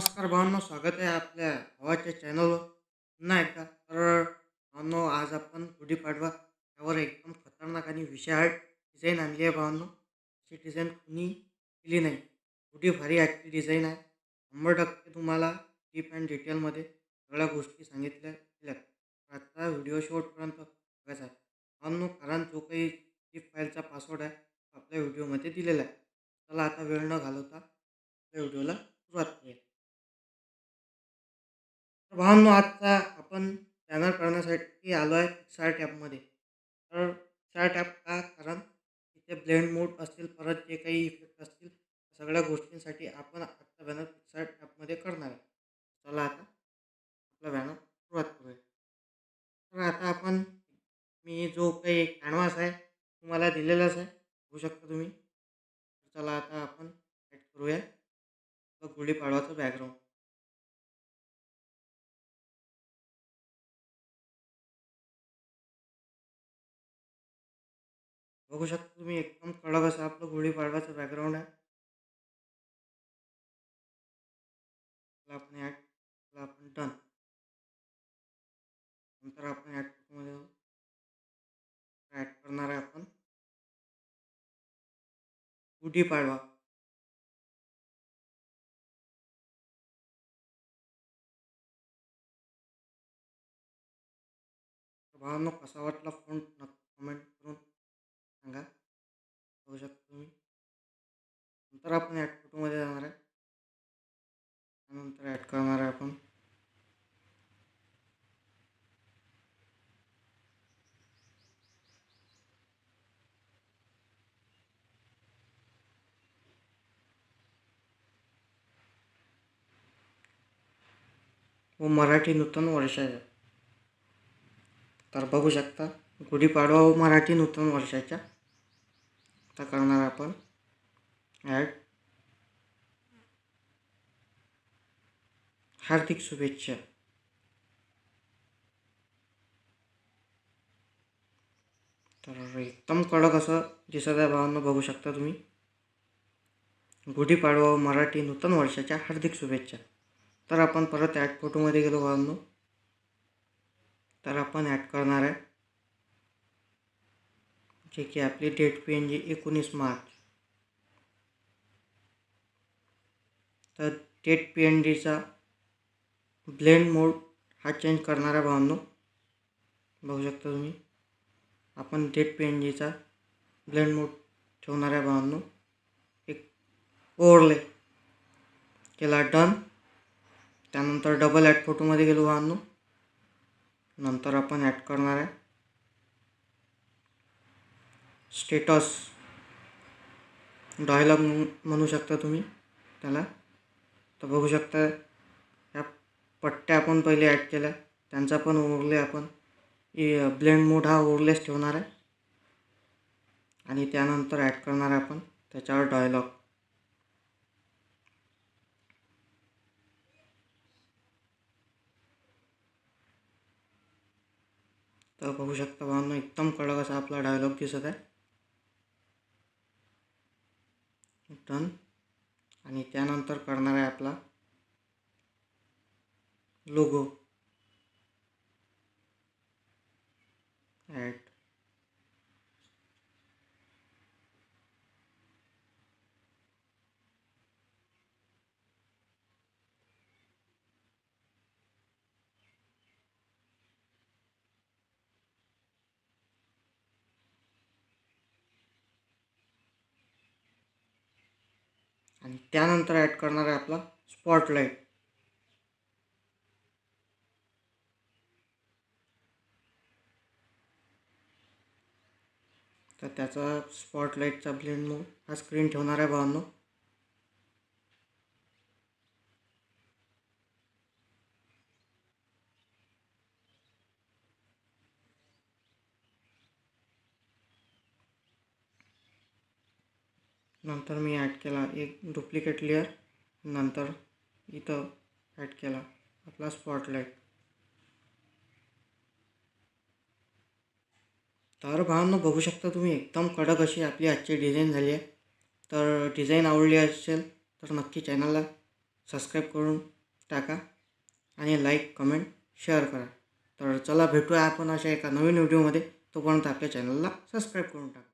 नमस्कार भावांनो, स्वागत आहे आपल्या भावाच्या चॅनलवर पुन्हा एकदा. तर भावांनो, आज आपण गुढीपाडवा यावर एकदम खतरनाक आणि विशाळ डिझाईन आणली आहे भावांनो. अशी डिझाईन कुणी केली नाही. एवढी भारी आजची डिझाईन आहे. 100% तुम्हाला डीप अँड डिटेलमध्ये सगळ्या गोष्टी सांगितल्या गेल्यात. तर आजचा व्हिडिओ शेवटपर्यंत बघायचा आहे भावांनो, कारण जो काही झिप फाईलचा पासवर्ड आहे तो आपल्या व्हिडिओमध्ये दिलेला आहे. चला आता वेळ न घालवता आपल्या व्हिडिओला सुरुवात करूया. तर भावांनो, आजचा आपण बॅनर करण्यासाठी आलो आहे पिक्सार्ट ॲपमध्ये. तर पिक्सार्ट ॲप का? कारण तिथे ब्लेंड मोड असतील, परत जे काही इफेक्ट असतील, त्या सगळ्या गोष्टींसाठी आपण आजचा बॅनर पिक्सार्ट ॲपमध्ये करणार आहे. चला आता आपला बॅनर सुरुवात करूया. तर आता आपण मी जो काही कॅनव्हास आहे तुम्हाला दिलेलाच आहे, बघू शकता तुम्ही. तर चला आता आपण ॲड करूया गुढीपाडवाचं बॅकग्राऊंड. बघू शकता तुम्ही, एकदम कडक असं आपलं गुढीपाडवाचं बॅकग्राऊंड आहे. त्याला आपण ॲड, त्याला आपण डन. नंतर आपण ॲड फोटोमध्ये ॲड करणार आहे आपण गुढीपाडवा. तर भावांनो, कसा वाटला फोन नक्की कमेंट करून सांगा. बघू शकता तुम्ही. नंतर आपण ॲड फोटोमध्ये जाणार आहे. त्यानंतर ॲड करणार आहे आपण व मराठी नूतन वर्षाच्या. तर बघू शकता, गुढीपाडवा व मराठी नूतन वर्षाच्या. आता करणार आपण ॲड हार्दिक शुभेच्छा. तर एकदम कडक असं दिसत आहे भावांनो, बघू शकता तुम्ही. गुढीपाडवा व मराठी नूतन वर्षाच्या हार्दिक शुभेच्छा. तर आपण परत ॲड फोटोमध्ये गेलो भावांनो. तर आपण ॲड करणार आहे जे की आपली डेट PNG 19 मार्च. तर डेट PNGचा ब्लेंड मोड हा चेंज करणार आहे भावांनो. बघू शकता तुम्ही, आपण डेट PNGचा ब्लेंड मोड ठेवणार आहे भावांनो. एक ओव्हरले केला, डन. त्यानंतर डबल ॲड फोटोमध्ये गेलो भावांनो. नंतर आपण ॲड करणार आहे स्टेटस डायलॉग म्हणू शकता तुम्ही त्याला. तर बघू शकता, या पट्ट्या आपण पहिले ॲड केल्या, त्यांचा पण ओव्हरले आपण ब्लेंड मोड हा ओव्हरलेच ठेवणार आहे. आणि त्यानंतर ॲड करणार आहे आपण त्याच्यावर डायलॉग. तर बघू शकता भावांनो, एकदम कडक असा आपला डायलॉग दिसत आहे. डन. आणि त्यानंतर करणार आहे आपला लोगो ॲड. आणि त्यानंतर ॲड करणार आहे आपला स्पॉटलाईट. तर त्याचा स्पॉटलाईटचा ब्लेंड मोड हा स्क्रीन ठेवणार आहे भावांनो. नंतर मी ॲड केला एक डुप्लिकेट लेअर. नंतर इथं ॲड केला आपला स्पॉटलाईट. तर भावांनो, बघू शकता तुम्ही, एकदम कडक अशी आपली आजची डिझाईन झाली आहे. तर डिझाईन आवडली असेल तर नक्की चॅनलला सबस्क्राईब करून टाका आणि लाईक कमेंट शेअर करा. तर चला भेटूया आपण अशा एका नवीन व्हिडिओमध्ये. तोपर्यंत आपल्या चॅनलला सबस्क्राईब करून टाका.